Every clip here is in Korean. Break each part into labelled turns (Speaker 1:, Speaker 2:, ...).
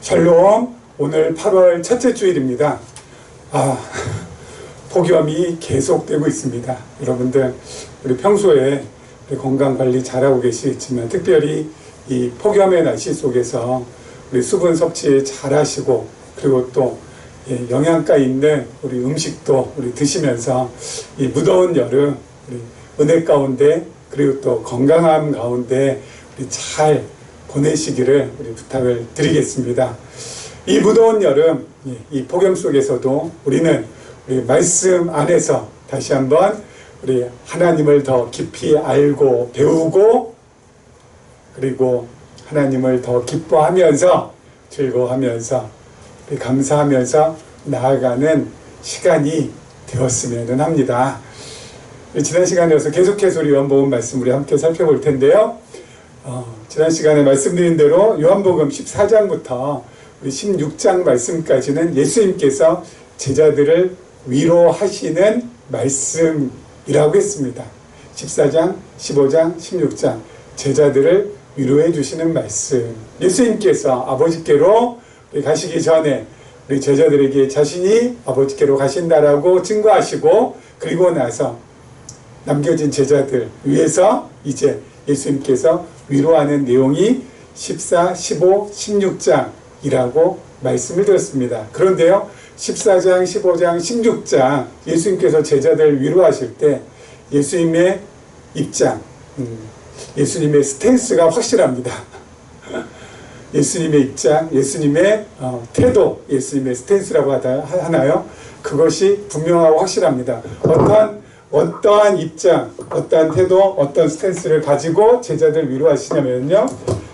Speaker 1: 샬롬, 오늘 8월 첫째 주일입니다. 폭염이 계속되고 있습니다. 여러분들 우리 평소에 우리 건강관리 잘하고 계시겠지만 특별히 이 폭염의 날씨 속에서 우리 수분 섭취 잘하시고 그리고 또 영양가 있는 우리 음식도 우리 드시면서 이 무더운 여름 우리 은혜 가운데 그리고 또 건강함 가운데 우리 잘 보내시기를 우리 부탁을 드리겠습니다. 이 무더운 여름, 이 폭염 속에서도 우리는 우리 말씀 안에서 다시 한번 우리 하나님을 더 깊이 알고 배우고 그리고 하나님을 더 기뻐하면서 즐거워하면서 감사하면서 나아가는 시간이 되었으면 합니다. 지난 시간에서 계속해서 우리 요한복음 말씀 우리 함께 살펴볼 텐데요. 지난 시간에 말씀드린 대로 요한복음 14장부터 우리 16장 말씀까지는 예수님께서 제자들을 위로하시는 말씀이라고 했습니다. 14장, 15장, 16장 제자들을 위로해 주시는 말씀. 예수님께서 아버지께로 가시기 전에 우리 제자들에게 자신이 아버지께로 가신다라고 증거하시고 그리고 나서 남겨진 제자들 위해서 이제 예수님께서 위로하는 내용이 14, 15, 16장이라고 말씀을 드렸습니다. 그런데요, 14장, 15장, 16장 예수님께서 제자들을 위로하실 때 예수님의 입장, 예수님의 스탠스가 확실합니다. 예수님의 입장, 예수님의 태도, 예수님의 스탠스라고 하나요? 그것이 분명하고 확실합니다. 어떠한 입장, 어떠한 태도, 어떤 스탠스를 가지고 제자들 위로하시냐면요.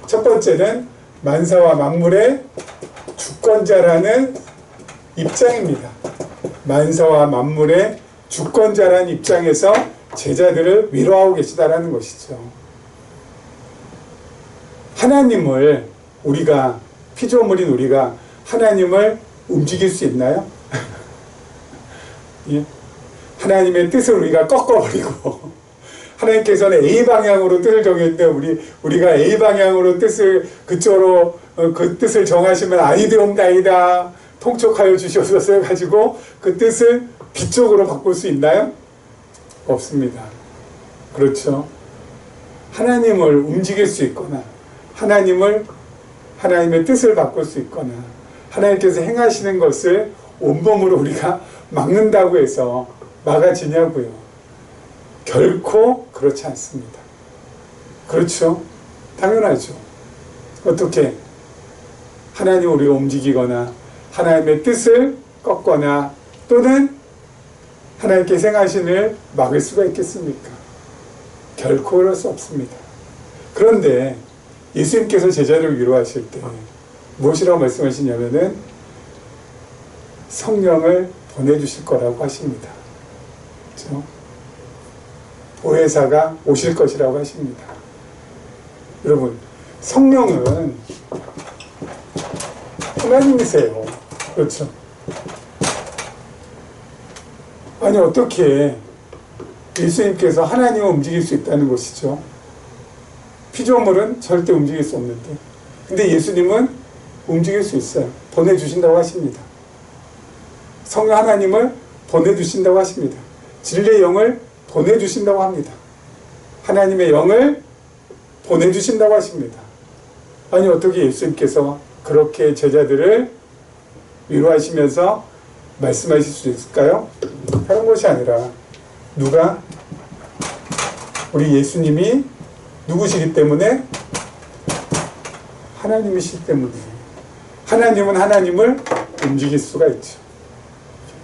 Speaker 1: 첫 번째는 만사와 만물의 주권자라는 입장입니다. 만사와 만물의 주권자라는 입장에서 제자들을 위로하고 계시다라는 것이죠. 하나님을 우리가, 피조물인 우리가 하나님을 움직일 수 있나요? 예? 하나님의 뜻을 우리가 꺾어버리고 하나님께서는 A 방향으로 뜻을 정했는데 우리가 A 방향으로 뜻을 그쪽으로 그 뜻을 정하시면 아니되옵나이다 통촉하여 주시옵소서 해가지고 그 뜻을 B 쪽으로 바꿀 수 있나요? 없습니다. 그렇죠. 하나님을 움직일 수 있거나 하나님의 뜻을 바꿀 수 있거나 하나님께서 행하시는 것을 온몸으로 우리가 막는다고 해서 막아지냐고요. 결코 그렇지 않습니다. 그렇죠? 당연하죠. 어떻게 하나님 우리가 움직이거나 하나님의 뜻을 꺾거나 또는 하나님께서 행하시는 일 막을 수가 있겠습니까? 결코 그럴 수 없습니다. 그런데 예수님께서 제자를 위로하실 때 무엇이라고 말씀하시냐면은 성령을 보내주실 거라고 하십니다. 그렇죠? 보혜사가 오실 것이라고 하십니다. 여러분, 성령은 하나님이세요. 그렇죠? 아니, 어떻게 예수님께서 하나님을 움직일 수 있다는 것이죠? 피조물은 절대 움직일 수 없는데. 근데 예수님은 움직일 수 있어요. 보내주신다고 하십니다. 성령 하나님을 보내주신다고 하십니다. 진리의 영을 보내주신다고 합니다. 하나님의 영을 보내주신다고 하십니다. 아니, 어떻게 예수님께서 그렇게 제자들을 위로하시면서 말씀하실 수 있을까요? 다른 것이 아니라 우리 예수님이 누구시기 때문에? 하나님이시기 때문에. 하나님은 하나님을 움직일 수가 있죠.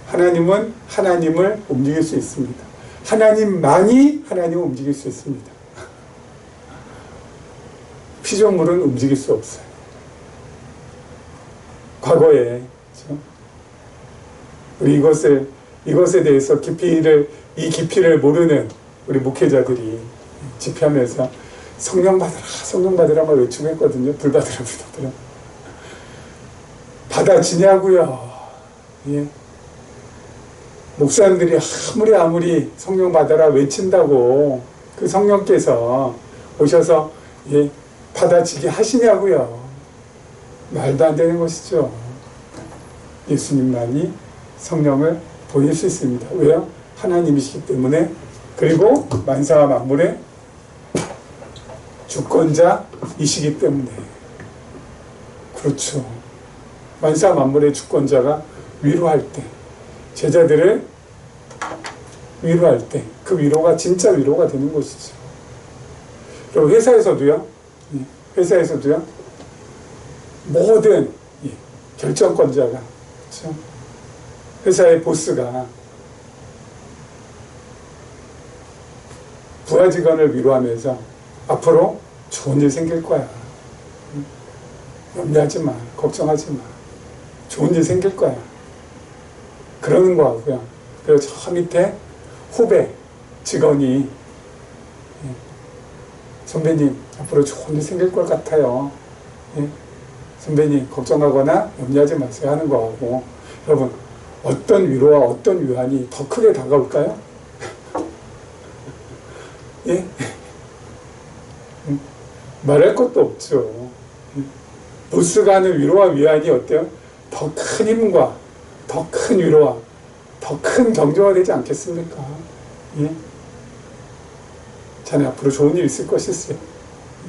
Speaker 1: 하나님은 하나님을 움직일 수 있습니다. 하나님만이 하나님을 움직일 수 있습니다. 피조물은 움직일 수 없어요. 과거에 우리 이것에 대해서 이 깊이를 모르는 우리 목회자들이 집회하면서 성령 받으라 막 외치고 했거든요. 불 받으라. 받아지냐고요. 예. 목사님들이 아무리 성령 받아라 외친다고 그 성령께서 오셔서 받아지게 하시냐고요. 말도 안 되는 것이죠. 예수님만이 성령을 보낼 수 있습니다. 왜요? 하나님이시기 때문에. 그리고 만사와 만물의 주권자이시기 때문에. 그렇죠. 만사 만물의 주권자가 위로할 때, 제자들을 위로할 때 그 위로가 진짜 위로가 되는 것이죠. 그리고 회사에서도요. 모든 결정권자가, 그렇죠? 회사의 보스가 부하 직원을 위로하면서 앞으로 좋은 일 생길 거야. 염려하지 마. 걱정하지 마. 좋은 일 생길 거야. 그러는 거 하고요. 그리고 저 밑에 후배 직원이 선배님 앞으로 좋은 일 생길 것 같아요. 선배님 걱정하거나 염려하지 마세요 하는 거하고, 여러분 어떤 위로와 어떤 위안이 더 크게 다가올까요? 예? 말할 것도 없죠. 보스가 하는 위로와 위안이 어때요? 더 큰 힘과 더 큰 위로와 더 큰 경조가 되지 않겠습니까? 예? 자네 앞으로 좋은 일 있을 것이었어요.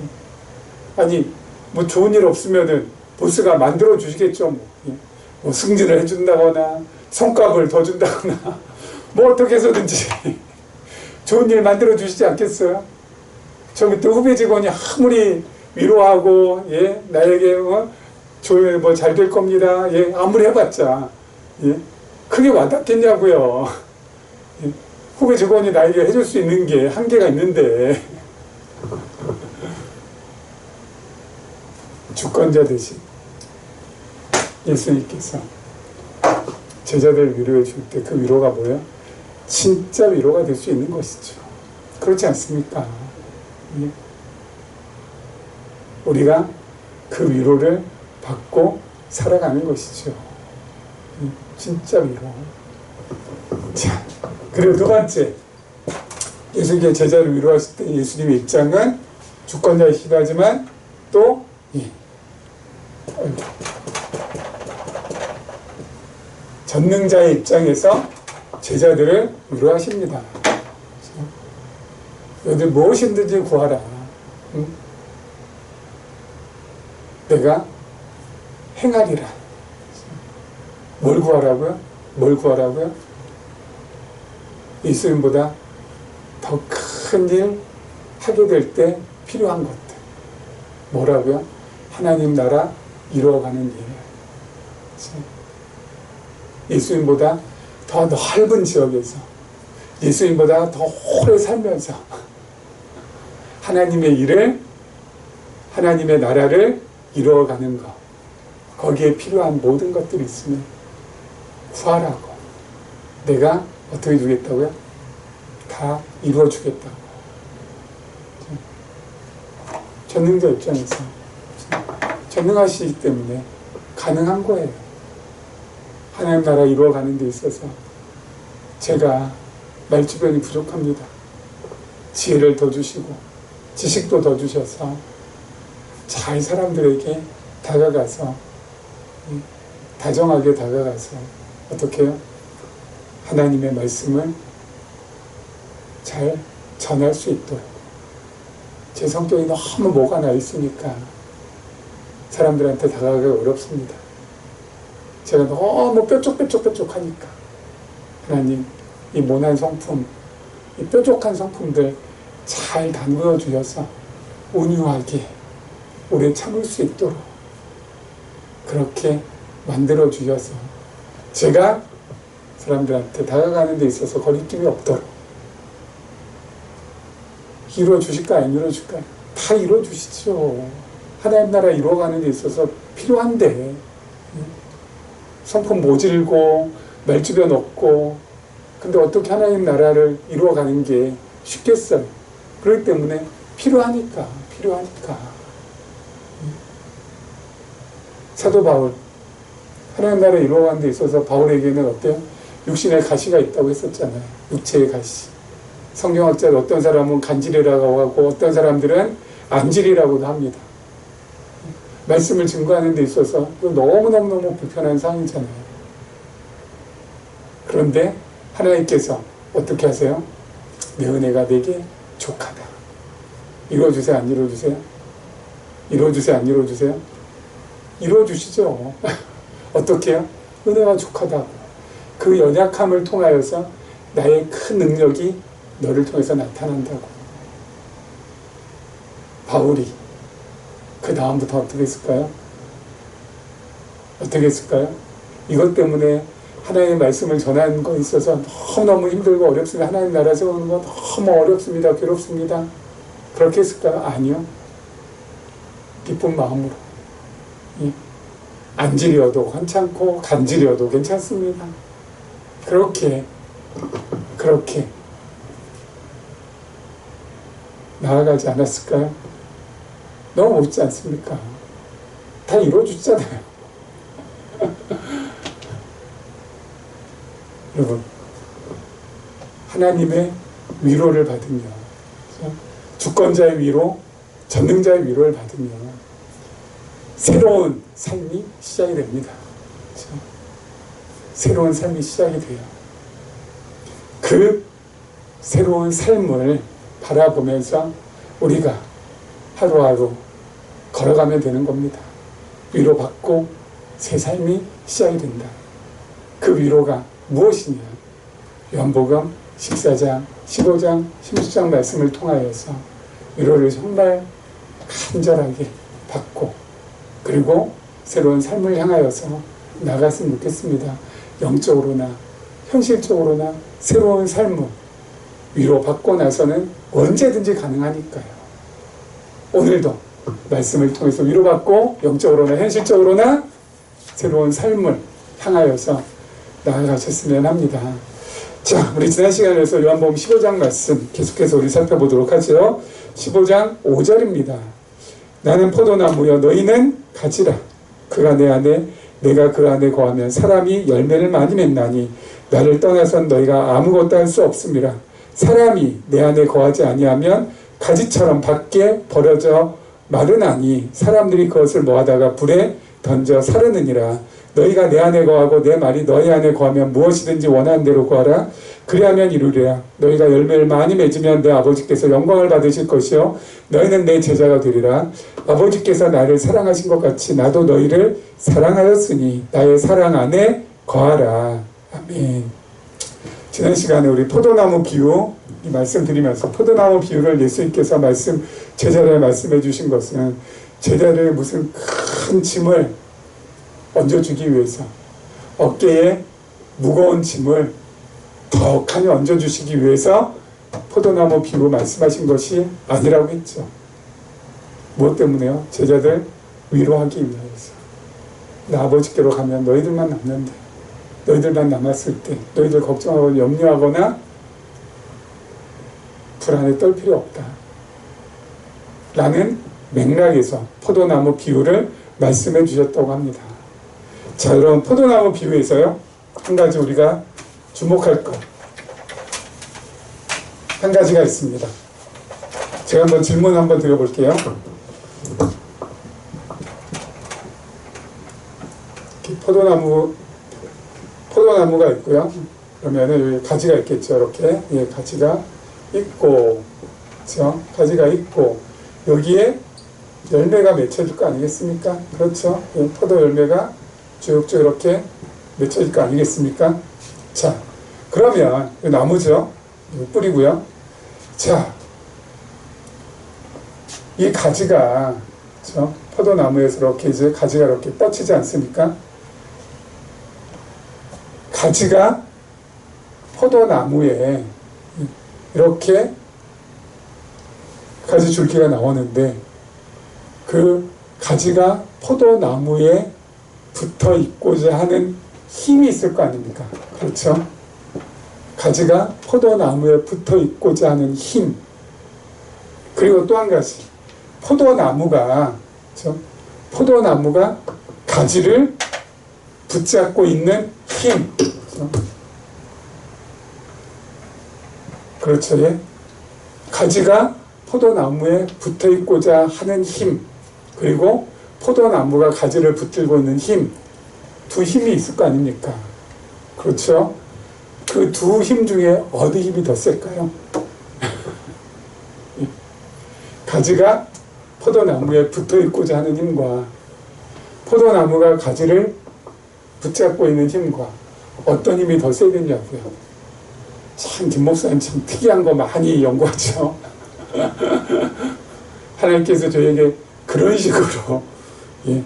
Speaker 1: 예? 아니 뭐 좋은 일 없으면은 보스가 만들어 주시겠죠. 뭐 승진을 해준다거나 성과급을 더 준다거나 뭐 어떻게 해서든지 좋은 일 만들어 주시지 않겠어요? 저 밑에 후배 직원이 아무리 위로하고, 예, 나에게 뭐 잘 될 겁니다. 예, 아무리 해봤자, 예, 크게 와닿겠냐고요. 예, 후배 직원이 나에게 해줄 수 있는 게 한계가 있는데, 주권자 대신 예수님께서 제자들 위로해 줄 때 그 위로가 뭐예요? 진짜 위로가 될 수 있는 것이죠. 그렇지 않습니까? 예. 우리가 그 위로를 받고 살아가는 것이죠. 예. 진짜 위로. 자, 그리고 두 번째, 예수님께 제자를 위로하실 때 예수님의 입장은 주권자이시기도 하지만 또 전능자의 입장에서 제자들을 위로하십니다. 너희들 무엇이든지 구하라. 응? 내가 행하리라. 뭘 구하라고요? 뭘 구하라고요? 예수님보다 더 큰 일 하게 될 때 필요한 것들. 뭐라고요? 하나님 나라 이루어가는 일. 예수님보다 더 넓은 지역에서, 예수님보다 더 오래 살면서 하나님의 일을, 하나님의 나라를 이루어가는 것, 거기에 필요한 모든 것들이 있으면 구하라고. 내가 어떻게 주겠다고요? 다 이루어주겠다고. 전능자 입장에서 전능하시기 때문에 가능한 거예요. 하나님 나라 이루어가는 데 있어서 제가 말주변이 부족합니다. 지혜를 더 주시고 지식도 더 주셔서 잘 사람들에게 다가가서, 다정하게 다가가서 어떻게 해요? 하나님의 말씀을 잘 전할 수 있도록. 제 성격이 너무 뭐가 나 있으니까 사람들한테 다가가기가 어렵습니다. 제가 너무 뾰족하니까 하나님 이 모난 성품, 이 뾰족한 성품들 잘 담그어 주셔서 온유하게 오래 참을 수 있도록 그렇게 만들어 주셔서 제가 사람들한테 다가가는 데 있어서 거리낌이 없도록 이루어 주실까 안 이루어 줄까요? 다 이루어 주시죠. 하나님 나라 이루어가는 데 있어서 필요한데 성품 모질고 말주변 없고, 근데 어떻게 하나님 나라를 이루어가는 게 쉽겠어요. 그렇기 때문에 필요하니까. 사도 바울, 하나님 나라를 이루어가는 데 있어서 바울에게는 어때요? 육신의 가시가 있다고 했었잖아요. 육체의 가시. 성경학자들 어떤 사람은 간질이라고 하고 어떤 사람들은 안질이라고도 합니다. 말씀을 증거하는 데 있어서 너무너무너무 불편한 상황이잖아요. 그런데 하나님께서 어떻게 하세요? 내 은혜가 내게 족하다. 이루어주세요? 안 이루어주세요? 이루어주세요? 안 이루어주세요? 이루어주시죠. 어떻게 해요? 은혜가 족하다고. 그 연약함을 통하여서 나의 큰 능력이 너를 통해서 나타난다고. 바울이 그 다음부터 어떻게 했을까요? 어떻게 했을까요? 이것 때문에 하나님의 말씀을 전하는 것에 있어서 너무너무 힘들고 어렵습니다. 하나님 나라 세우는 거 너무 어렵습니다. 괴롭습니다. 그렇게 했을까요? 아니요. 기쁜 마음으로. 안지려도 괜찮고 간지려도 괜찮습니다. 그렇게 나아가지 않았을까요? 너무 어렵지 않습니까? 다 이루어주잖아요. 여러분, 하나님의 위로를 받으며, 주권자의 위로, 전능자의 위로를 받으며 새로운 삶이 시작이 됩니다. 새로운 삶이 시작이 돼요. 그 새로운 삶을 바라보면서 우리가 하루하루 걸어가면 되는 겁니다. 위로받고 새 삶이 시작이 된다. 그 위로가 무엇이냐? 요한복음 14장, 15장, 16장 말씀을 통하여서 위로를 정말 간절하게 받고 그리고 새로운 삶을 향하여서 나갔으면 좋겠습니다. 영적으로나 현실적으로나 새로운 삶을 위로받고 나서는 언제든지 가능하니까요. 오늘도 말씀을 통해서 위로받고 영적으로나 현실적으로나 새로운 삶을 향하여서 나아가셨으면 합니다. 자, 우리 지난 시간에서 요한복음 15장 말씀 계속해서 우리 살펴보도록 하죠. 15장 5절입니다. 나는 포도나무여 너희는 가지라. 그가 내 안에 내가 그 안에 거하면 사람이 열매를 많이 맺나니 나를 떠나선 너희가 아무것도 할 수 없음이라. 사람이 내 안에 거하지 아니하면 가지처럼 밖에 버려져 마르나니 사람들이 그것을 모아다가 불에 던져 사르느니라. 너희가 내 안에 거하고 내 말이 너희 안에 거하면 무엇이든지 원하는 대로 구하라. 그리하면 이루리라. 너희가 열매를 많이 맺으면 내 아버지께서 영광을 받으실 것이요 너희는 내 제자가 되리라. 아버지께서 나를 사랑하신 것 같이 나도 너희를 사랑하였으니 나의 사랑 안에 거하라. 아멘. 지난 시간에 우리 포도나무 비유 이 말씀 드리면서 포도나무 비유를 예수님께서 제자를 말씀해 주신 것은 제자를 무슨 큰 짐을 얹어주기 위해서 어깨에 무거운 짐을 덕하니 얹어주시기 위해서 포도나무 비유 말씀하신 것이 아니라고 했죠. 무엇 때문에요? 제자들 위로하기 위해서. 나 아버지께로 가면 너희들만 남는데 너희들만 남았을 때 너희들 걱정하고 염려하거나 불안에 떨 필요 없다. 라는 맥락에서 포도나무 비유를 말씀해 주셨다고 합니다. 자, 여러분 포도나무 비유에서요 한 가지 우리가 주목할 것 한 가지가 있습니다. 제가 한번 질문 한번 드려볼게요. 포도나무가 있고요. 그러면은 여기 가지가 있겠죠. 이렇게 예, 가지가 있고, 그렇죠? 가지가 있고 여기에 열매가 맺혀질 거 아니겠습니까? 그렇죠? 포도 열매가 쭉쭉 이렇게 맺혀질 거 아니겠습니까? 자, 그러면 이 나무죠. 이 뿌리고요. 자, 이 가지가 그렇죠? 포도나무에서 이렇게 이제 가지가 이렇게 뻗치지 않습니까? 가지가 포도나무에 이렇게 가지 줄기가 나오는데 그 가지가 포도나무에 붙어 있고자 하는 힘이 있을 거 아닙니까? 그렇죠? 가지가 포도나무에 붙어 있고자 하는 힘. 그리고 또 한 가지. 포도나무가 가지를 붙잡고 있는 힘. 그렇죠? 예? 가지가 포도나무에 붙어 있고자 하는 힘. 그리고 포도나무가 가지를 붙들고 있는 힘, 두 힘이 있을 거 아닙니까? 그렇죠? 그 두 힘 중에 어디 힘이 더 셀까요? 가지가 포도나무에 붙어 있고자 하는 힘과 포도나무가 가지를 붙잡고 있는 힘과 어떤 힘이 더 세겠냐고요. 참 김 목사님 참 특이한 거 많이 연구하죠. 하나님께서 저에게 그런 식으로 예.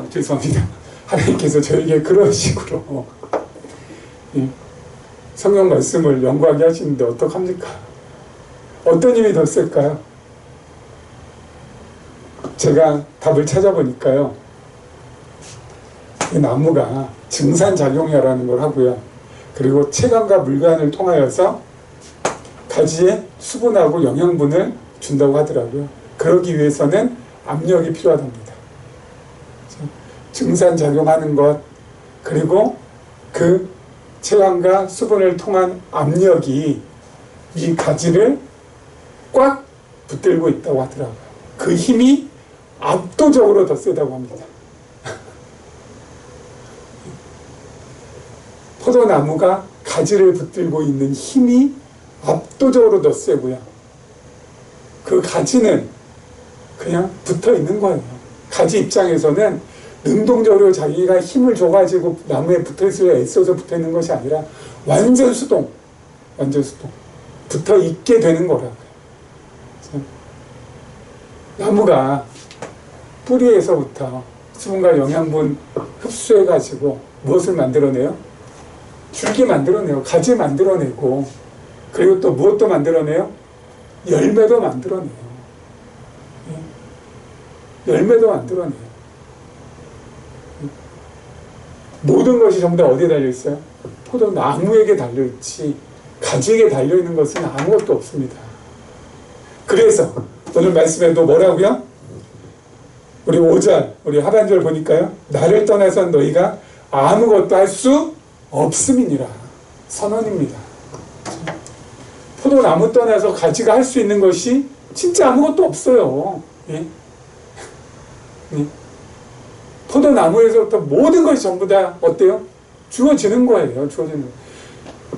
Speaker 1: 죄송합니다. 하나님께서 저에게 그런 식으로 예. 성경 말씀을 연구하게 하시는데 어떡합니까? 어떤 힘이 더 셀까요? 제가 답을 찾아보니까요. 이 나무가 증산작용이라는 걸 하고요. 그리고 체감과 물관을 통하여서 가지에 수분하고 영양분을 준다고 하더라고요. 그러기 위해서는 압력이 필요하답니다. 증산작용하는 것, 그리고 그 체감과 수분을 통한 압력이 이 가지를 꽉 붙들고 있다고 하더라고요. 그 힘이 압도적으로 더 세다고 합니다. 포도나무가 가지를 붙들고 있는 힘이 압도적으로 더 세고요. 그 가지는 그냥 붙어 있는 거예요. 가지 입장에서는 능동적으로 자기가 힘을 줘가지고 나무에 붙어 있으려 애써서 붙어 있는 것이 아니라 완전 수동, 완전 수동. 붙어 있게 되는 거라고요. 나무가 뿌리에서부터 수분과 영양분 흡수해가지고 무엇을 만들어내요? 줄기 만들어내요. 가지 만들어내고, 그리고 또 무엇도 만들어내요? 열매도 만들어내요. 열매도 만들어내요. 모든 것이 전부 다 어디에 달려있어요? 포도나무에게 달려있지 가지에게 달려있는 것은 아무것도 없습니다. 그래서 오늘 말씀에도 뭐라고요? 우리 5절, 우리 하반절 보니까요. 나를 떠나선 너희가 아무것도 할 수 없음이니라. 선언입니다. 포도나무 떠나서 가지가 할 수 있는 것이 진짜 아무것도 없어요. 예? 예? 포도나무에서부터 모든 것이 전부 다 어때요? 주어지는 거예요. 주어지는 거예요.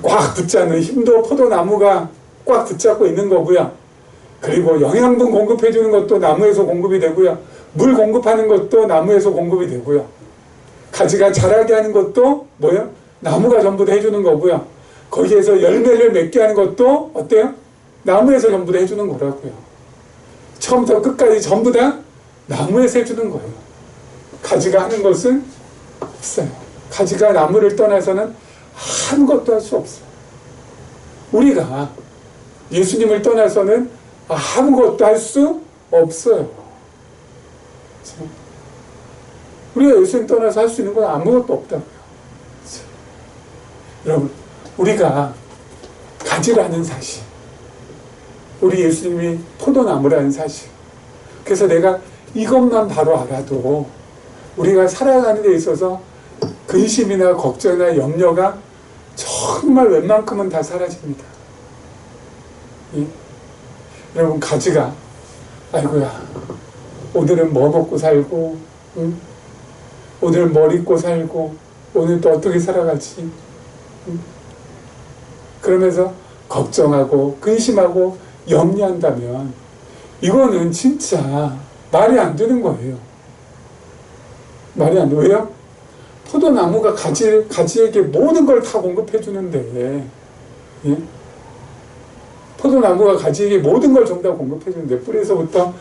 Speaker 1: 꽉 붙잡는 힘도 포도나무가 꽉 붙잡고 있는 거고요. 그리고 영양분 공급해 주는 것도 나무에서 공급이 되고요. 물 공급하는 것도 나무에서 공급이 되고요. 가지가 자라게 하는 것도 뭐예요? 나무가 전부 다 해주는 거고요. 거기에서 열매를 맺게 하는 것도 어때요? 나무에서 전부 다 해주는 거라고요. 처음부터 끝까지 전부 다 나무에서 해주는 거예요. 가지가 하는 것은 없어요. 가지가 나무를 떠나서는 아무것도 할 수 없어요. 우리가 예수님을 떠나서는 아무것도 할 수 없어요. 우리가 예수님 떠나서 할 수 있는 건 아무것도 없다고요. 여러분, 우리가 가지라는 사실, 우리 예수님이 포도나무라는 사실, 그래서 내가 이것만 바로 알아도 우리가 살아가는 데 있어서 근심이나 걱정이나 염려가 정말 웬만큼은 다 사라집니다. 예? 여러분, 가지가 아이고야 오늘은 뭐 먹고 살고, 응? 오늘은 뭘 입고 살고, 오늘 또 어떻게 살아가지, 응? 그러면서 걱정하고 근심하고 염려한다면 이거는 진짜 말이 안 되는 거예요. 말이 안 돼요. 왜요? 포도나무가 가지에게 모든 걸 다 공급해 주는데, 예? 포도나무가 가지에게 모든 걸 전부 다 공급해 주는데, 뿌리에서부터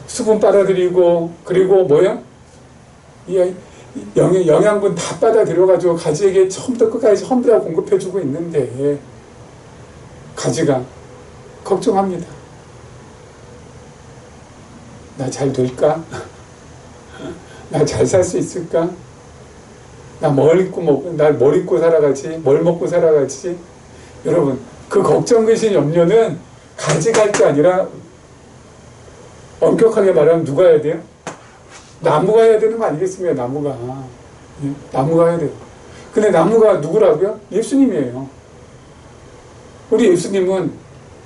Speaker 1: 수분 빨아들이고, 그리고 뭐야? 영양분 다 빨아들여가지고 가지에게 처음부터 끝까지 전부 다 공급해 주고 있는데, 가지가 걱정합니다. 나 잘 될까? 나 잘 살 수 있을까? 나 뭘 입고 살아가지? 뭘 먹고 살아가지? 여러분, 그 걱정, 근심, 염려는 가지가 할 게 아니라, 엄격하게 말하면 누가 해야 돼요? 나무가 해야 되는 거 아니겠습니까? 나무가. 예? 나무가 해야 돼요. 근데 나무가 누구라고요? 예수님이에요. 우리 예수님은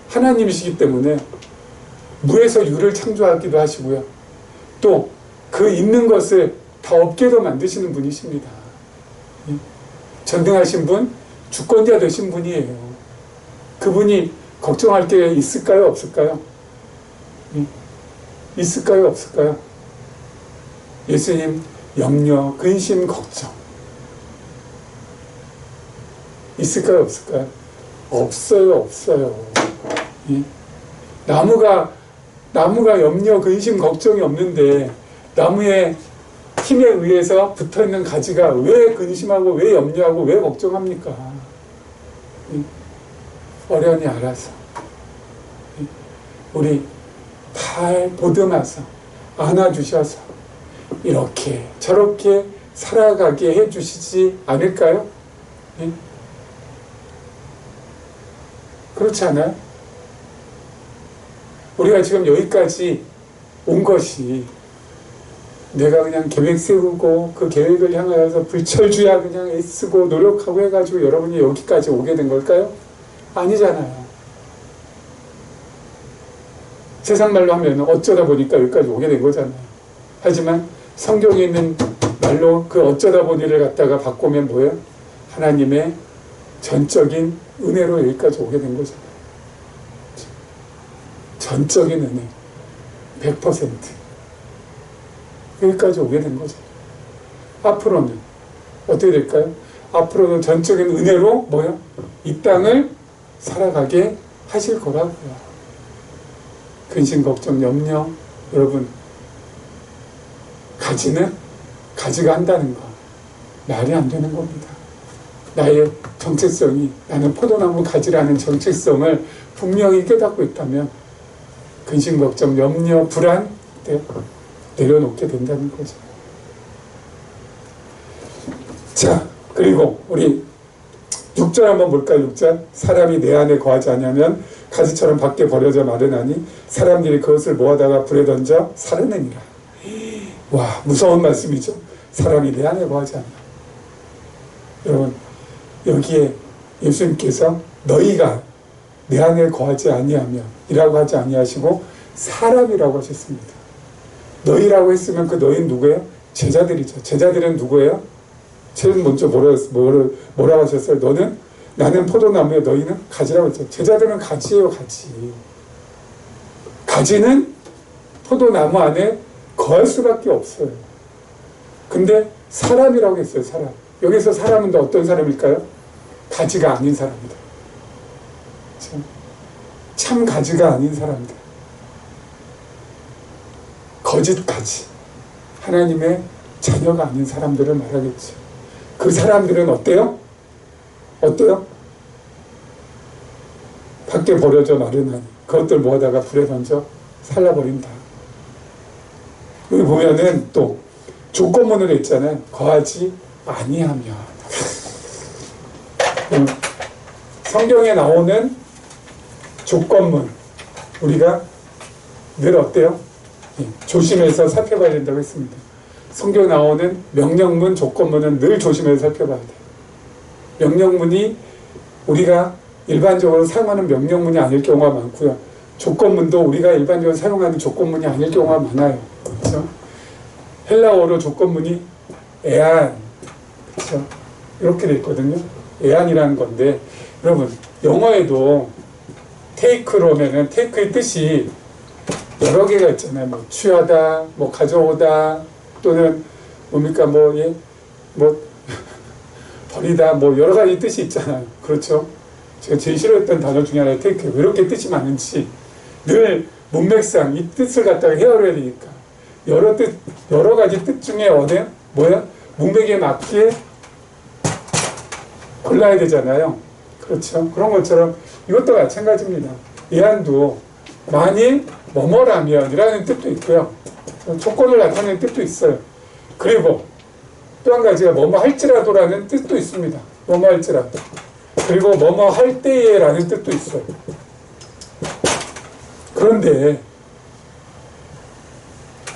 Speaker 1: 하나님이시기 때문에 무에서 유를 창조하기도 하시고요. 또 그 있는 것을 다 없게도 만드시는 분이십니다. 전능하신 분, 주권자 되신 분이에요. 그분이 걱정할 게 있을까요? 없을까요? 있을까요? 없을까요? 예수님 염려, 근심, 걱정 있을까요? 없을까요? 없어요. 없어요. 나무가 염려, 근심, 걱정이 없는데 나무의 힘에 의해서 붙어있는 가지가 왜 근심하고 왜 염려하고 왜 걱정합니까? 어련히 알아서 우리 잘 보듬어서 안아주셔서 이렇게 저렇게 살아가게 해주시지 않을까요? 그렇지 않아요? 우리가 지금 여기까지 온 것이 내가 그냥 계획 세우고 그 계획을 향하여서 불철주야 그냥 애쓰고 노력하고 해가지고 여러분이 여기까지 오게 된 걸까요? 아니잖아요. 세상 말로 하면 어쩌다 보니까 여기까지 오게 된 거잖아요. 하지만 성경에 있는 말로 그 어쩌다 보니를 갖다가 바꾸면 뭐예요? 하나님의 전적인 은혜로 여기까지 오게 된 거잖아요. 전적인 은혜 100% 여기까지 오게 된 거죠. 앞으로는 어떻게 될까요? 앞으로는 전적인 은혜로 뭐요? 이 땅을 살아가게 하실 거라고요. 근심, 걱정, 염려 여러분 가지가 한다는 거 말이 안 되는 겁니다. 나의 정체성이 나는 포도나무 가지라는 정체성을 분명히 깨닫고 있다면 근심, 걱정, 염려, 불안 내려놓게 된다는 거죠. 자, 그리고 우리 6절 한번 볼까요? 6절. 사람이 내 안에 거하지 아니하면 가지처럼 밖에 버려져 마르나니 사람들이 그것을 모아다가 불에 던져 사르느니라. 와, 무서운 말씀이죠. 사람이 내 안에 거하지 않나. 여러분, 여기에 예수님께서 너희가 내 안에 거하지 아니하면 이라고 하지 아니하시고 사람이라고 하셨습니다. 너희라고 했으면 그 너희는 누구예요? 제자들이죠. 제자들은 누구예요? 제일 먼저 뭐라고 하셨어요? 나는 포도나무에 너희는 가지라고 했죠. 제자들은 가지예요, 가지. 가지는 포도나무 안에 거할 수밖에 없어요. 근데 사람이라고 했어요, 사람. 여기서 사람은 어떤 사람일까요? 가지가 아닌 사람이다. 참 가지가 아닌 사람이다. 거짓 가지. 하나님의 자녀가 아닌 사람들을 말하겠죠. 그 사람들은 어때요? 어때요? 밖에 버려져 마르나니 그것들 모아다가 불에 던져 살라버린다. 여기 보면은 또 조건문으로 있잖아요. 거하지 아니하면. 성경에 나오는 조건문 우리가 늘 어때요? 조심해서 살펴봐야 된다고 했습니다. 성경에 나오는 명령문, 조건문은 늘 조심해서 살펴봐야 돼요. 명령문이 우리가 일반적으로 사용하는 명령문이 아닐 경우가 많고요. 조건문도 우리가 일반적으로 사용하는 조건문이 아닐 경우가 많아요. 그렇죠? 헬라어로 조건문이 에안, 그렇죠? 이렇게 돼 있거든요. 에안이라는 건데, 여러분 영어에도 take로면은 take의 뜻이 여러 개가 있잖아요. 뭐 취하다, 뭐 가져오다, 또는 뭡니까 버리다, 뭐 여러 가지 뜻이 있잖아요. 그렇죠? 제가 제일 싫어했던 단어 중에 하나가 take. 왜 이렇게 뜻이 많은지 늘 문맥상 이 뜻을 갖다가 헤아려야 되니까 여러 가지 뜻 중에 어느 뭐야? 문맥에 맞게 골라야 되잖아요. 그렇죠? 그런 것처럼 이것도 마찬가지입니다. 예안도 만일 뭐뭐라면 이라는 뜻도 있고요. 조건을 나타내는 뜻도 있어요. 그리고 또 한 가지가 뭐뭐 할지라도라는 뜻도 있습니다. 뭐뭐 할지라도. 그리고 뭐뭐 할 때에 라는 뜻도 있어요. 그런데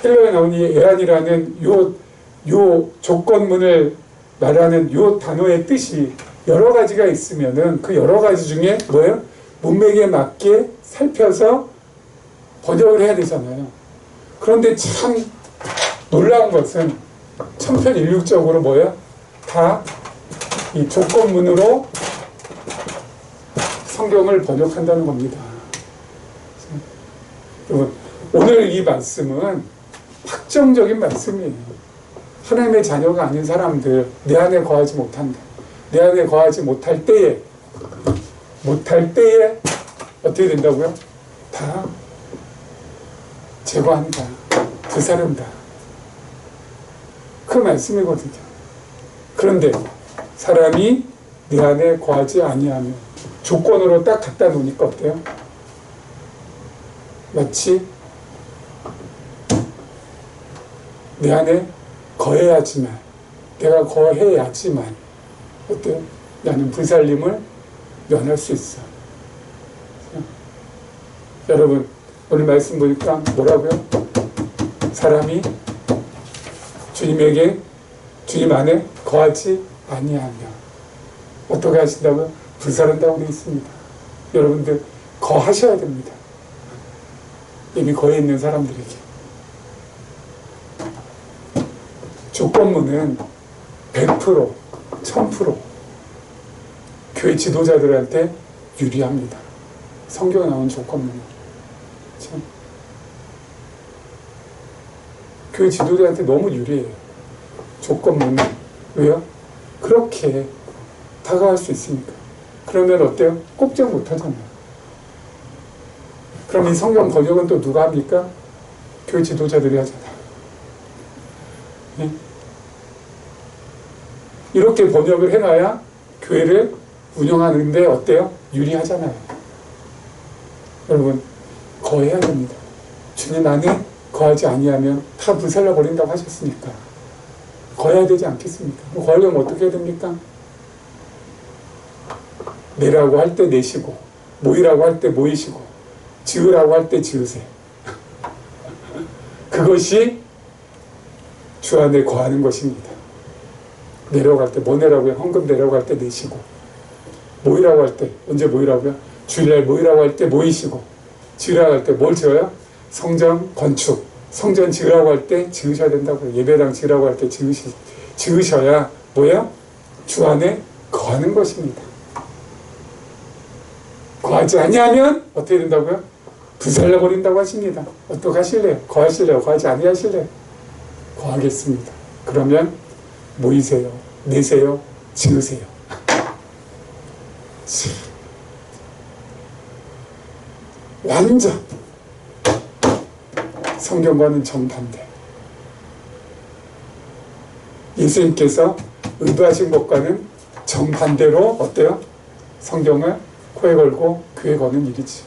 Speaker 1: 헬라어에 나온 이 에안이라는 요 조건문을 말하는 요 단어의 뜻이 여러 가지가 있으면은 그 여러 가지 중에 뭐예요? 문맥에 맞게 살펴서 번역을 해야 되잖아요. 그런데 참 놀라운 것은 천편일률적으로 뭐예요? 다 이 조건문으로 성경을 번역한다는 겁니다. 여러분, 오늘 이 말씀은 확정적인 말씀이에요. 하나님의 자녀가 아닌 사람들, 내 안에 거하지 못한다. 내 안에 거하지 못할 때에 어떻게 된다고요? 다 제거한다. 불사른다. 그 말씀이거든요. 그런데 사람이 내 안에 거하지 아니하면 조건으로 딱 갖다 놓으니까 어때요? 마치 내 안에 거해야지만, 내가 거해야지만 어때요? 나는 불살림을 면할 수 있어. 여러분, 오늘 말씀 보니까 뭐라고요? 사람이 주님 안에 거하지 아니하며 어떻게 하신다고요? 불사른다고 되어 있습니다. 여러분들 거하셔야 됩니다. 이미 거해 있는 사람들에게. 조건문은 100%, 1000% 교회 지도자들한테 유리합니다. 성경에 나온 조건문은. 참. 교회 지도자한테 너무 유리해요. 조건문은. 왜요? 그렇게 다가갈 수 있으니까. 그러면 어때요? 꼼짝 못하잖아요. 그럼 이 성경 번역은 또 누가 합니까? 교회 지도자들이 하잖아요. 네? 이렇게 번역을 해놔야 교회를 운영하는데 어때요? 유리하잖아요. 여러분, 거해야 됩니다. 주님 안에 거하지 아니하면 다 불살라 버린다고 하셨으니까 거해야 되지 않겠습니까? 거하려면 어떻게 해야 됩니까? 내라고 할 때 내시고, 모이라고 할 때 모이시고, 지으라고 할 때 지으세요. 그것이 주 안에 거하는 것입니다. 내려갈 때, 뭐 내라고요? 헌금 내라고 할 때 내시고, 모이라고 할 때, 언제 모이라고요? 주일날 모이라고 할 때 모이시고, 지으라고 할 때 뭘 지어요? 성전 건축, 성전 지으라고 할 때 지으셔야 된다고요. 예배당 지으라고 할 때 지으셔야 뭐예요? 주 안에 거하는 것입니다. 거하지 아니하면 어떻게 된다고요? 불살라 버린다고 하십니다. 어떻게 하실래요? 거하실래요? 거하지 아니하실래요? 거하겠습니다. 그러면 모이세요, 내세요, 지으세요. 완전 성경과는 정반대. 예수님께서 의도하신 것과는 정반대로 어때요? 성경을 코에 걸고 귀에 거는 일이지.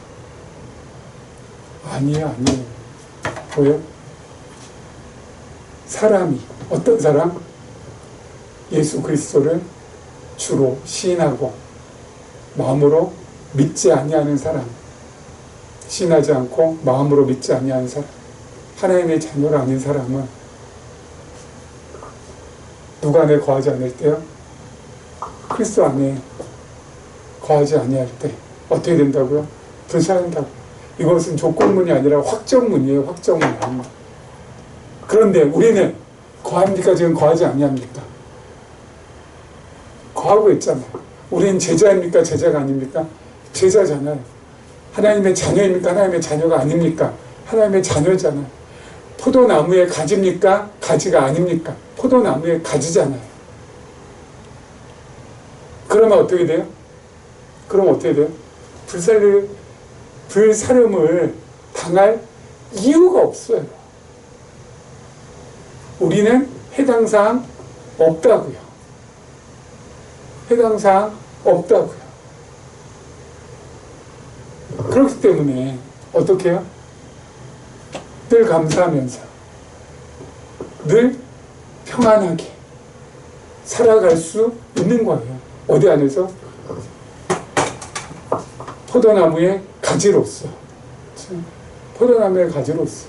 Speaker 1: 아니에요. 뭐예요? 사람이, 어떤 사람? 예수 그리스도를 주로 시인하고 마음으로 믿지 아니하는 사람, 시인하지 않고 마음으로 믿지 아니하는 사람, 하나님의 자녀가 아닌 사람은 누가 안에 거하지 않을 때요? 그리스도 안에 거하지 아니할 때 어떻게 된다고요? 불살른다고. 이것은 조건문이 아니라 확정문이에요. 확정문. 그런데 우리는 거합니까? 지금 거하지 아니합니까? 거하고 있잖아요. 우리는 제자입니까? 제자가 아닙니까? 제자잖아요. 하나님의 자녀입니까? 하나님의 자녀가 아닙니까? 하나님의 자녀잖아요. 포도나무의 가지입니까? 가지가 아닙니까? 포도나무의 가지잖아요. 그러면 어떻게 돼요? 불사름을 당할 이유가 없어요. 우리는 해당사항 없다고요. 해당사항 없다고요. 그렇기 때문에 어떻게 해요? 늘 감사하면서 늘 평안하게 살아갈 수 있는 거예요. 어디 안에서? 포도나무의 가지로서. 포도나무의 가지로서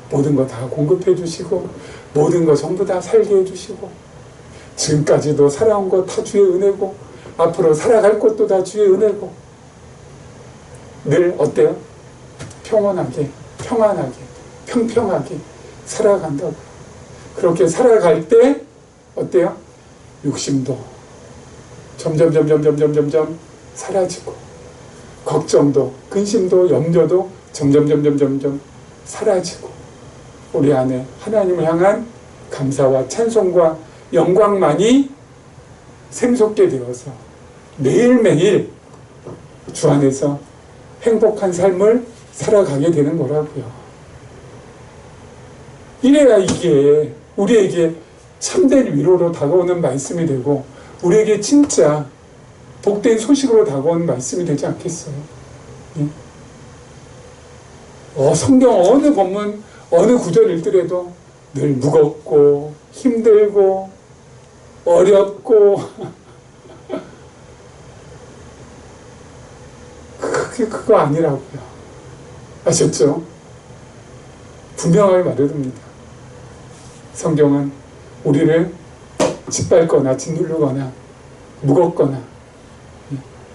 Speaker 1: 모든 거 다 공급해 주시고 모든 거 전부 다 살게 해 주시고 지금까지도 살아온 거 다 주의 은혜고 앞으로 살아갈 것도 다 주의 은혜고 늘 어때요? 평온하게 평안하게, 평평하게 살아간다고. 그렇게 살아갈 때 어때요? 욕심도 점점 사라지고, 걱정도, 근심도, 염려도 점점 사라지고, 우리 안에 하나님을 향한 감사와 찬송과 영광만이 샘솟게 되어서 매일매일 주 안에서 행복한 삶을 살아가게 되는 거라고요. 이래야 이게 우리에게 참된 위로로 다가오는 말씀이 되고, 우리에게 진짜 복된 소식으로 다가오는 말씀이 되지 않겠어요? 성경 어느 본문, 어느 구절 읽더라도 늘 무겁고 힘들고 어렵고 그거 아니라고요. 아셨죠? 분명하게 말해둡니다. 성경은 우리를 짓밟거나 짓누르거나 무겁거나,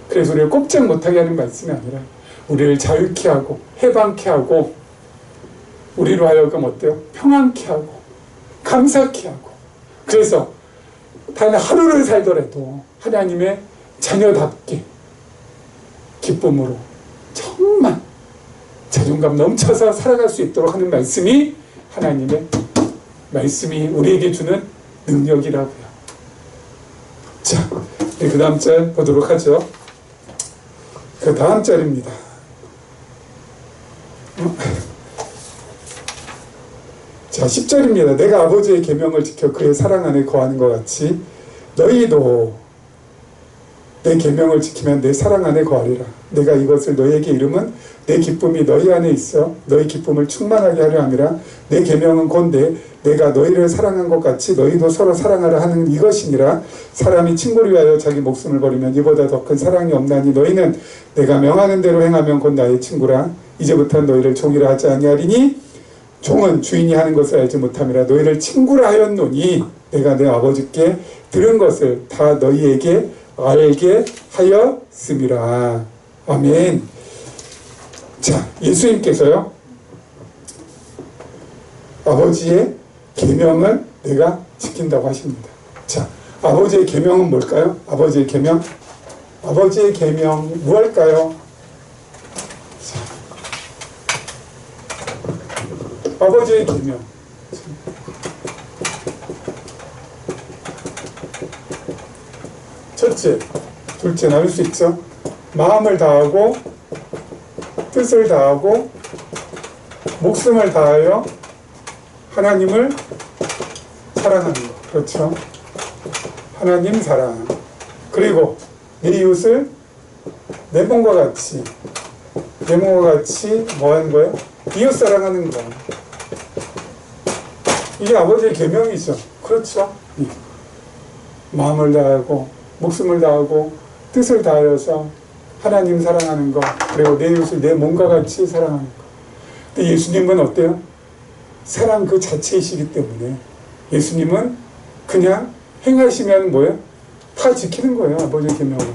Speaker 1: 그래서 우리를 꼼짝 못하게 하는 말씀이 아니라 우리를 자유케 하고 해방케 하고, 우리로 하여금 어때요? 평안케 하고 감사케 하고, 그래서 단 하루를 살더라도 하나님의 자녀답게 기쁨으로 정말 자존감 넘쳐서 살아갈 수 있도록 하는 말씀이 하나님의 말씀이 우리에게 주는 능력이라고요. 자, 그 다음 절 보도록 하죠. 그 다음 절입니다. 자, 10절입니다. 내가 아버지의 계명을 지켜 그의 사랑 안에 거하는 것 같이 너희도 내 계명을 지키면 내 사랑 안에 거하리라. 내가 이것을 너희에게 이름은 내 기쁨이 너희 안에 있어 너희 기쁨을 충만하게 하려 함이라. 내 계명은 곧 내가 너희를 사랑한 것 같이 너희도 서로 사랑하라 하는 이것이니라. 사람이 친구를 위하여 자기 목숨을 버리면 이보다 더 큰 사랑이 없나니 너희는 내가 명하는 대로 행하면 곧 나의 친구라. 이제부터는 너희를 종이라 하지 아니하리니 종은 주인이 하는 것을 알지 못함이라. 너희를 친구라 하였노니 내가 내 아버지께 들은 것을 다 너희에게 알게 하였음이라. 아멘. 자, 예수님께서요, 아버지의 계명을 내가 지킨다고 하십니다. 자, 아버지의 계명은 뭘까요? 아버지의 계명? 아버지의 계명 무엇일까요? 아버지의 계명. 첫째, 둘째 나눌 수 있죠. 마음을 다하고 뜻을 다하고 목숨을 다하여 하나님을 사랑하는 것. 그렇죠. 하나님 사랑. 그리고 내 이웃을 내 몸과 같이 뭐 하는 거예요? 이웃 사랑하는 거. 이게 아버지의 계명이죠. 그렇죠. 마음을 다하고 목숨을 다하고 뜻을 다하여서 하나님 사랑하는 것, 그리고 내 이웃을 내 몸과 같이 사랑하는 것. 근데 예수님은 어때요? 사랑 그 자체이시기 때문에 예수님은 그냥 행하시면 뭐예요? 다 지키는 거예요. 아버지의 계명을.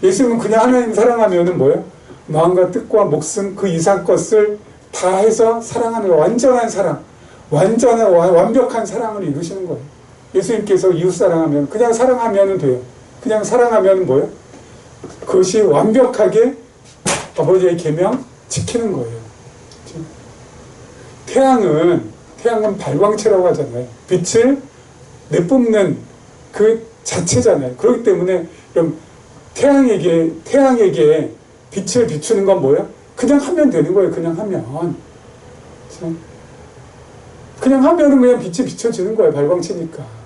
Speaker 1: 예수님은 그냥 하나님 사랑하면은 뭐예요? 마음과 뜻과 목숨 그 이상 것을 다 해서 사랑하는 완전한 사랑, 완벽한 사랑을 이루시는 거예요. 예수님께서 이웃 사랑하면 그냥 사랑하면 돼요. 그냥 사랑하면 뭐예요? 그것이 완벽하게 아버지의 계명 지키는 거예요. 태양은 발광체라고 하잖아요. 빛을 내뿜는 그 자체잖아요. 그렇기 때문에 그럼 태양에게 빛을 비추는 건 뭐예요? 그냥 하면 되는 거예요. 그냥 하면. 그냥 하면은 그냥 빛이 비춰지는 거예요. 발광체니까.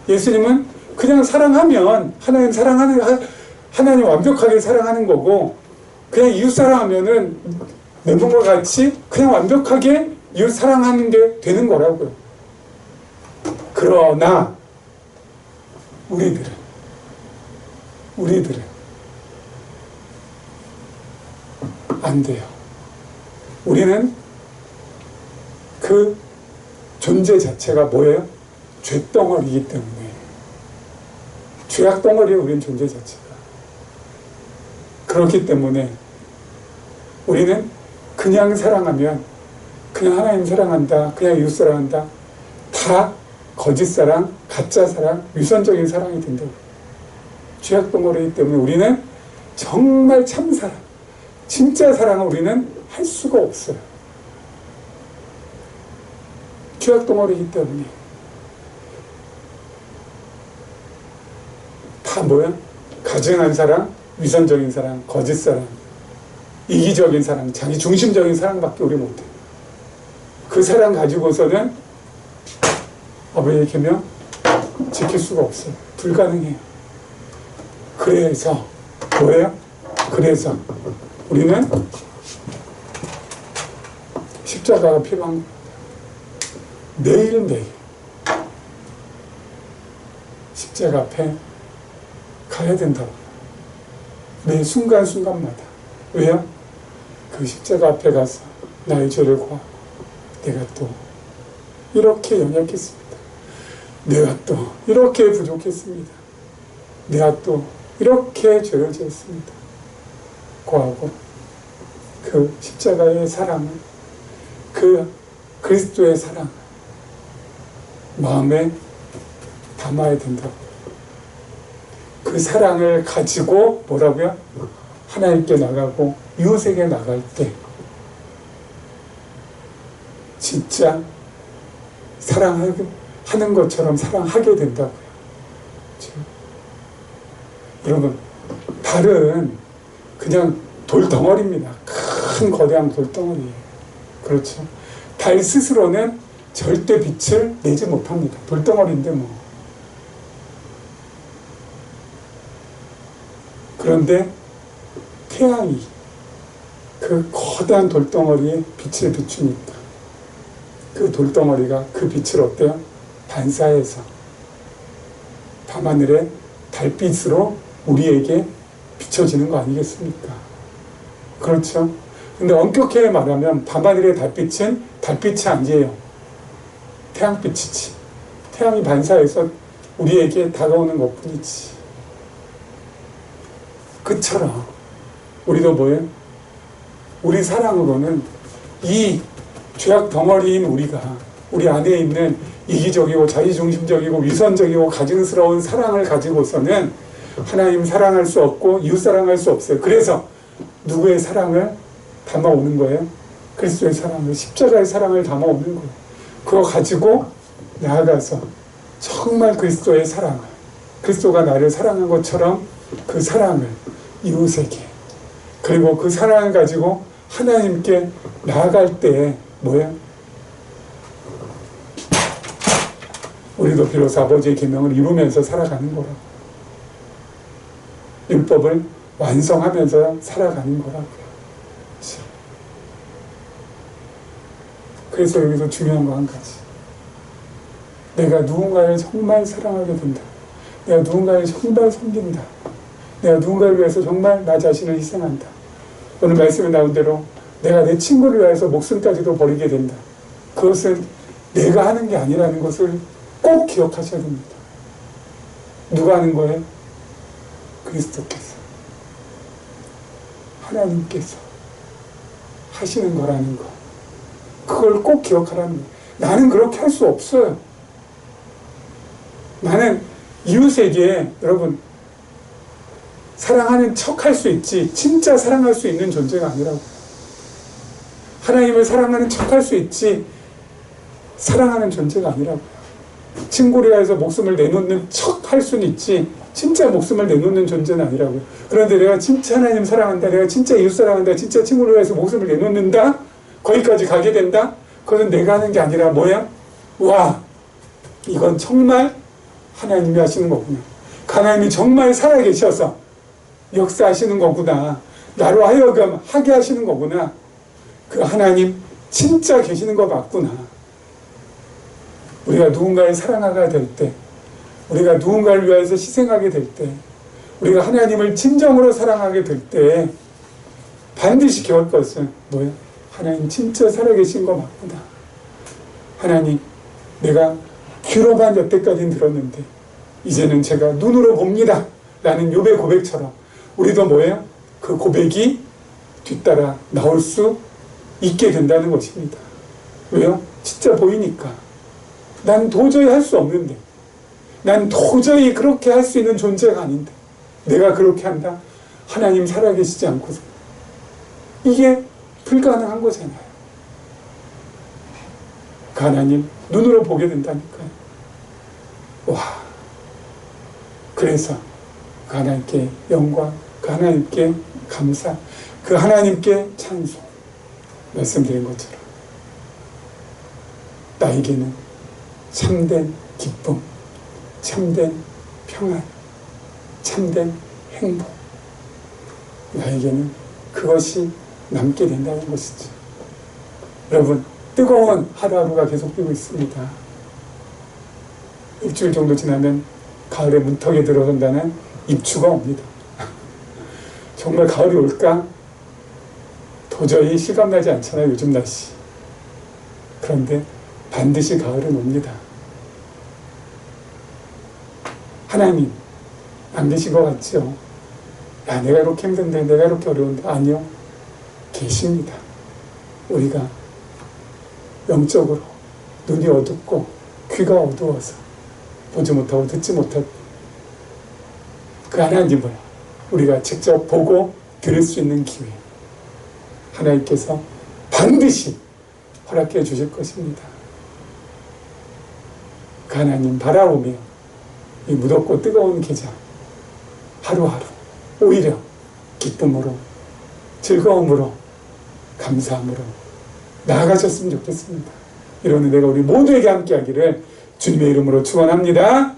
Speaker 1: 예수님은 그냥 사랑하면 하나님 완벽하게 사랑하는 거고, 그냥 이웃 사랑하면은 내 몸과 같이 그냥 완벽하게 이웃 사랑하는 게 되는 거라고요. 그러나 우리들은 안 돼요. 우리는 그 존재 자체가 뭐예요? 죄덩어리이기 때문에. 죄악 덩어리에 우리는 존재 자체가. 그렇기 때문에 우리는 그냥 사랑하면, 그냥 하나님 사랑한다, 그냥 이웃 사랑한다, 다 거짓 사랑, 가짜 사랑, 위선적인 사랑이 된다고. 죄악 덩어리이기 때문에 우리는 정말 참사랑, 진짜 사랑을 우리는 할 수가 없어요. 죄악 덩어리이기 때문에. 다 뭐야? 가증한 사랑, 위선적인 사랑, 거짓 사랑, 이기적인 사랑, 자기 중심적인 사랑밖에 우리 못해. 그 사랑 가지고서는 아버지의 계명 지킬 수가 없어요. 불가능해요. 그래서 뭐예요? 그래서 우리는 십자가가 필요한 겁니다. 매일매일 십자가 앞에 가야 된다고. 매 순간순간마다. 왜요? 그 십자가 앞에 가서 나의 죄를 고하고, 내가 또 이렇게 연약했습니다. 내가 또 이렇게 부족했습니다. 내가 또 이렇게 죄를 지었습니다. 고하고 그 십자가의 사랑을, 그 그리스도의 사랑을 마음에 담아야 된다고. 그 사랑을 가지고 뭐라고요? 하나님께 나가고 이웃에게 나갈 때 진짜 사랑하는 것처럼 사랑하게 된다고요. 그렇죠? 여러분, 달은 그냥 돌덩어리입니다. 큰 거대한 돌덩어리예요. 그렇죠? 달 스스로는 절대 빛을 내지 못합니다. 돌덩어리인데 뭐. 그런데 태양이 그 거대한 돌덩어리에 빛을 비추니까 그 돌덩어리가 그 빛을 어때요? 반사해서 밤하늘의 달빛으로 우리에게 비춰지는 거 아니겠습니까? 그렇죠? 근데 엄격하게 말하면 밤하늘의 달빛은 달빛이 아니에요. 태양빛이지. 태양이 반사해서 우리에게 다가오는 것뿐이지. 그처럼 우리도 뭐예요? 우리 사랑으로는 이 죄악 덩어리인 우리가 우리 안에 있는 이기적이고 자기중심적이고 위선적이고 가증스러운 사랑을 가지고서는 하나님 사랑할 수 없고 이웃 사랑할 수 없어요. 그래서 누구의 사랑을 담아오는 거예요? 그리스도의 사랑을, 십자가의 사랑을 담아오는 거예요. 그거 가지고 나아가서 정말 그리스도의 사랑을, 그리스도가 나를 사랑한 것처럼 그 사랑을 이웃에게, 그리고 그 사랑을 가지고 하나님께 나아갈 때 뭐예요? 우리도 비로소 아버지의 계명을 이루면서 살아가는 거라고. 율법을 완성하면서 살아가는 거라고요. 그래서 여기서 중요한 거 한 가지. 내가 누군가를 정말 사랑하게 된다. 내가 누군가를 정말 섬긴다. 내가 누군가를 위해서 정말 나 자신을 희생한다. 오늘 말씀에 나온 대로 내가 내 친구를 위해서 목숨까지도 버리게 된다. 그것은 내가 하는 게 아니라는 것을 꼭 기억하셔야 됩니다. 누가 하는 거예요? 그리스도께서, 하나님께서 하시는 거라는 거. 그걸 꼭 기억하라는 거예요. 나는 그렇게 할 수 없어요. 나는 이웃에게, 여러분, 사랑하는 척 할 수 있지 진짜 사랑할 수 있는 존재가 아니라고. 하나님을 사랑하는 척 할 수 있지 사랑하는 존재가 아니라고. 친구를 위해서 목숨을 내놓는 척 할 수는 있지 진짜 목숨을 내놓는 존재는 아니라고요. 그런데 내가 진짜 하나님 사랑한다, 내가 진짜 이웃 사랑한다, 진짜 친구를 위해서 목숨을 내놓는다, 거기까지 가게 된다? 그것은 내가 하는 게 아니라 뭐야? 와, 이건 정말 하나님이 하시는 거구나. 하나님이 정말 살아계셔서 역사하시는 거구나. 나로 하여금 하게 하시는 거구나. 그 하나님 진짜 계시는 거 맞구나. 우리가 누군가를 사랑하게 될 때, 우리가 누군가를 위해서 희생하게 될 때, 우리가 하나님을 진정으로 사랑하게 될 때 반드시 기억할 것은 뭐예요? 하나님 진짜 살아계신 거 맞구나. 하나님, 내가 귀로만 여태까지는 들었는데 이제는 제가 눈으로 봅니다 라는 욥의 고백처럼 우리도 뭐예요? 그 고백이 뒤따라 나올 수 있게 된다는 것입니다. 왜요? 진짜 보이니까. 난 도저히 할 수 없는데, 난 도저히 그렇게 할 수 있는 존재가 아닌데 내가 그렇게 한다? 하나님 살아계시지 않고서 이게 불가능한 거잖아요. 그 하나님 눈으로 보게 된다니까요. 와, 그래서 그 하나님께 영광, 그 하나님께 감사, 그 하나님께 찬송, 말씀드린 것처럼 나에게는 참된 기쁨, 참된 평안, 참된 행복, 나에게는 그것이 남게 된다는 것이죠. 여러분, 뜨거운 하루하루가 계속되고 있습니다. 일주일 정도 지나면 가을에 문턱에 들어선다는 입추가 옵니다. 정말 가을이 올까? 도저히 실감나지 않잖아요, 요즘 날씨. 그런데 반드시 가을은 옵니다. 하나님 안 계신 것 같죠? 야, 내가 이렇게 힘든데, 내가 이렇게 어려운데. 아니요, 계십니다. 우리가 영적으로 눈이 어둡고 귀가 어두워서 보지 못하고 듣지 못할 그 하나님을 우리가 직접 보고 들을 수 있는 기회, 하나님께서 반드시 허락해 주실 것입니다. 그 하나님 바라보며 이 무덥고 뜨거운 계절 하루하루 오히려 기쁨으로, 즐거움으로, 감사함으로 나아가셨으면 좋겠습니다. 이런 은혜가 우리 모두에게 함께하기를 주님의 이름으로 축원합니다.